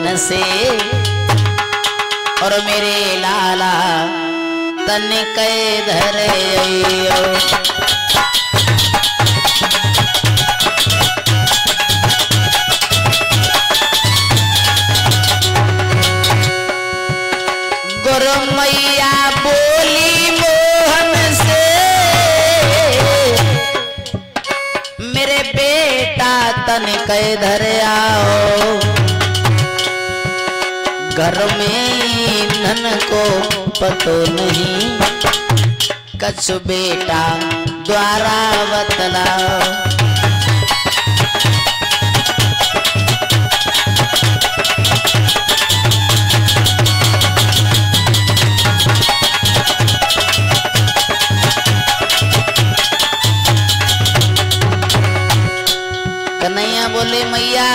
मोहन से और मेरे लाला तन कै धर गुरु मैया बोली मोहन से मेरे बेटा तन कै धर आओ घर में धन को पतो नहीं कछु बेटा द्वारा बतलाओ कन्हैया बोले मैया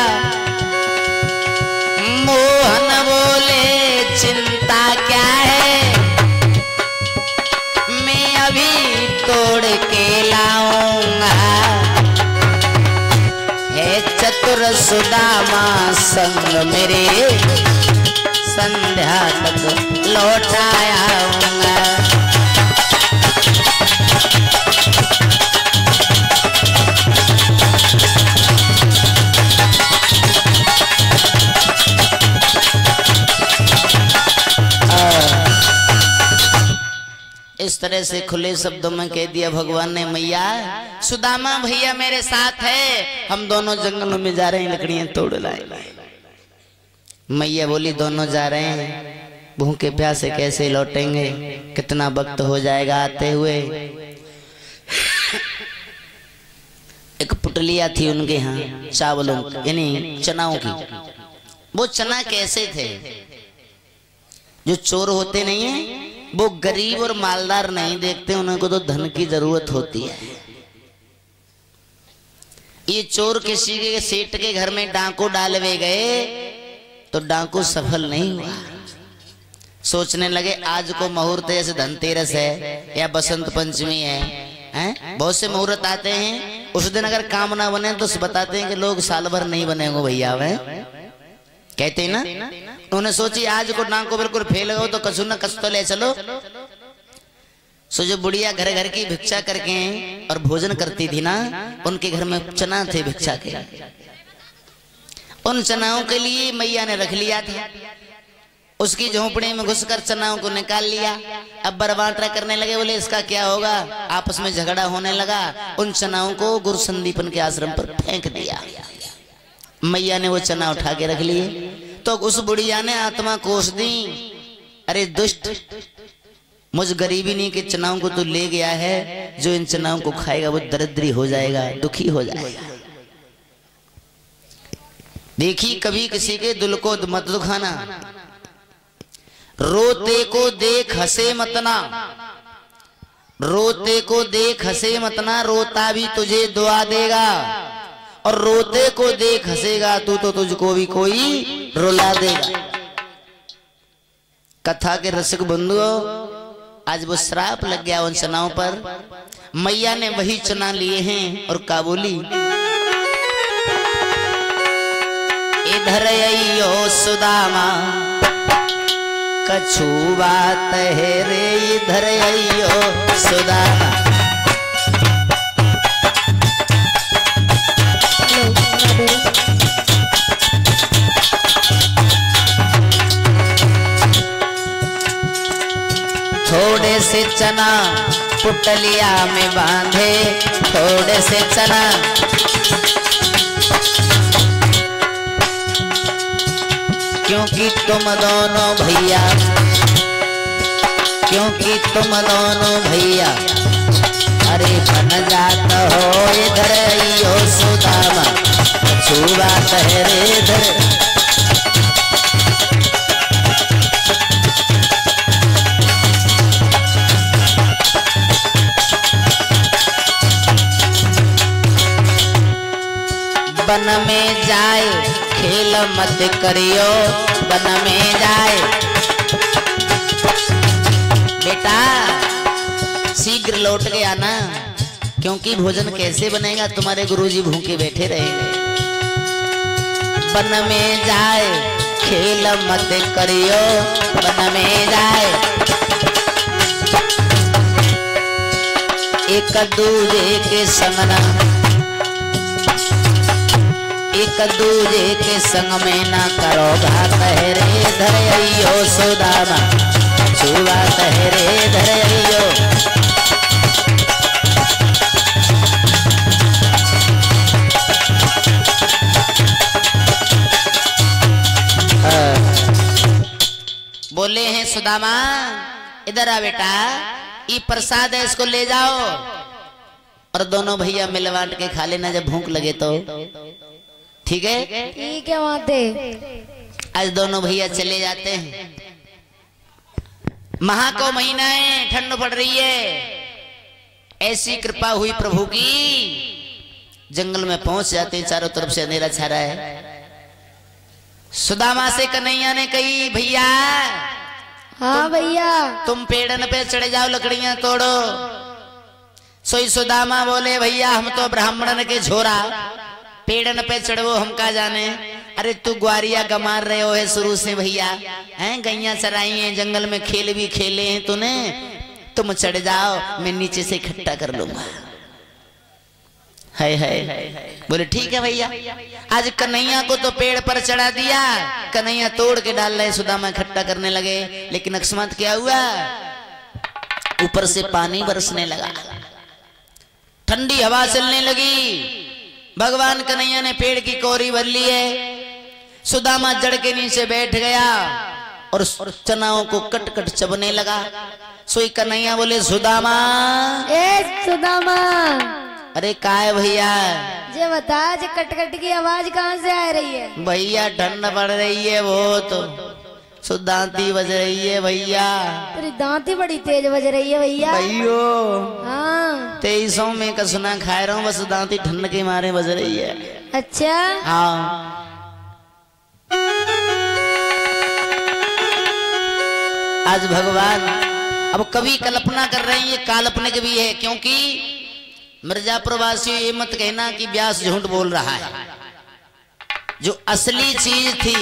मोहन बोले चिंता क्या है मैं अभी तोड़ के लाऊंगा है चतुर सुदामा संग मेरे संध्या तक लौटाऊंगा इस तरह से खुले शब्दों में कह दिया भगवान ने मैया सुदामा भैया मेरे साथ है हम दोनों जंगलों में जा रहे हैं लकड़ियां तोड़ लाए। मैया बोली दोनों जा रहे हैं भूखे प्यासे कैसे लौटेंगे कितना वक्त हो जाएगा आते हुए। एक पुटलिया थी उनके यहाँ चावलों यानी चनाओं की। वो चना कैसे थे जो चोर होते नहीं है वो गरीब और मालदार नहीं देखते उनको तो धन की जरूरत होती है। ये चोर किसी के सेठ के घर में डाकू डालवे गए तो डाकू सफल नहीं हुआ। सोचने लगे आज को मुहूर्त जैसे धनतेरस है या बसंत पंचमी है बहुत से मुहूर्त आते हैं उस दिन अगर काम ना बने तो बताते हैं कि लोग साल भर नहीं बनेंगे भैया वे कहते हैं ना। उन्होंने सोची आज को नाक को बिल्कुल फेल हो तो कसू न कस तो ले चलो। सो जो बुढ़िया घर घर की भिक्षा करके और भोजन करती थी ना उनके घर में चना थे भिक्षा के। उन चनाओं के लिए मैया ने रख लिया था। उसकी झोंपड़ी में घुसकर चनाओं को निकाल लिया। अब बरबांटा करने लगे बोले इसका क्या होगा। आपस में झगड़ा होने लगा। उन चनाओं को गुरु संदीपन के आश्रम पर फेंक दिया। मैया ने वो चना उठा के रख लिए तो उस बुढ़िया ने आत्मा कोस दी अरे दुष्ट मुझ गरीबी नहीं के चनाओं को तू ले गया है जो इन चनाओं को खाएगा वो दरिद्री हो जाएगा दुखी हो जाएगा। देखी कभी किसी के दिल को मत दुखाना। रोते को देख हंसे मतना रोते को देख हंसे मतना रोता भी तुझे दुआ देगा और रोते को देख हंसेगा तू तो तुझको भी कोई रुला देगा। कथा के रसिक बंधुओं आज वो श्राप लग गया उन चनाओं पर। मैया ने वही चना लिए हैं और काबुली इधर आइयो सुदामा कछु बात है रे इधर आइयो सुदामा। थोड़े से चना पुटलिया में बांधे थोड़े से चना क्योंकि तुम दोनों भैया अरे बन जात हो इधर आइयो सुदामा छुआ तहरे इधर। बन में जाए खेल मत करियो बन में जाए बेटा शीघ्र लौट के आना क्योंकि भोजन कैसे बनेगा तुम्हारे गुरुजी भूखे बैठे रहेंगे। बन में जाए खेल खेल मत करियो वन में जाए, एक दूजे के संग ना, एक दूजे के संग में ना करो घात है रे धरइयो सुदामा, छुआत है रे धरइयो। बोले हैं सुदामा इधर आ बेटा, ये प्रसाद है इसको ले जाओ और दोनों भैया मिल बांट के खा लेना जब भूख लगे तो, ठीक है? ठीक है माते। आज दोनों भैया चले जाते हैं। महा को महीना है, ठंड पड़ रही है, ऐसी कृपा हुई प्रभु की, जंगल में पहुंच जाते हैं, चारों तरफ से अंधेरा छा रहा है। सुदामा से कन्हैया ने कही भैया, हाँ भैया, तुम पेड़न पे चढ़े जाओ लकड़ियां तोड़ो। सोई सुदामा बोले भैया हम तो ब्राह्मणन के झोरा, पेड़न पे चढ़ो हम का जाने। अरे तू ग्वारिया गमार रहे हो है शुरू से भैया, हैं गैया चराई हैं, जंगल में खेल भी खेले हैं तूने, तुम चढ़ जाओ मैं नीचे से इकट्ठा कर लूंगा। है बोले ठीक है भैया। आज कन्हैया को तो पेड़ पर चढ़ा दिया, कन्हैया तोड़ के डाल रहे, सुदामा इकट्ठा करने लगे, लेकिन अकस्मात क्या हुआ, ऊपर से पानी बरसने लगा, ठंडी हवा चलने लगी। भगवान कन्हैया ने पेड़ की कोरी भर ली है, सुदामा जड़ के नीचे बैठ गया और चनाओं को कट कट चबने लगा। सोई कन्हैया बोले सुदामा, ए सुदामा, अरे का है भैया, जे बता जे कट कट की आवाज कहाँ से आ रही है? भैया ठंड पड़ रही है, वो तो सुदांती बज रही है भैया। तेरी दांती बड़ी तेज बज रही है भैया। भैयो हाँ 2300 में का सुना खा रहा हूँ, बस दांती ठंड के मारे बज रही है। अच्छा हाँ आज भगवान, अब कवि कल्पना कर रहे हैं, ये काल्पनिक भी है, क्योंकि मिर्जापुर वासियों ये मत कहना कि व्यास झूठ बोल रहा है। जो असली चीज थी,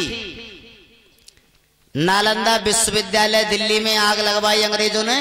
नालंदा विश्वविद्यालय दिल्ली में आग लगवाई अंग्रेजों ने,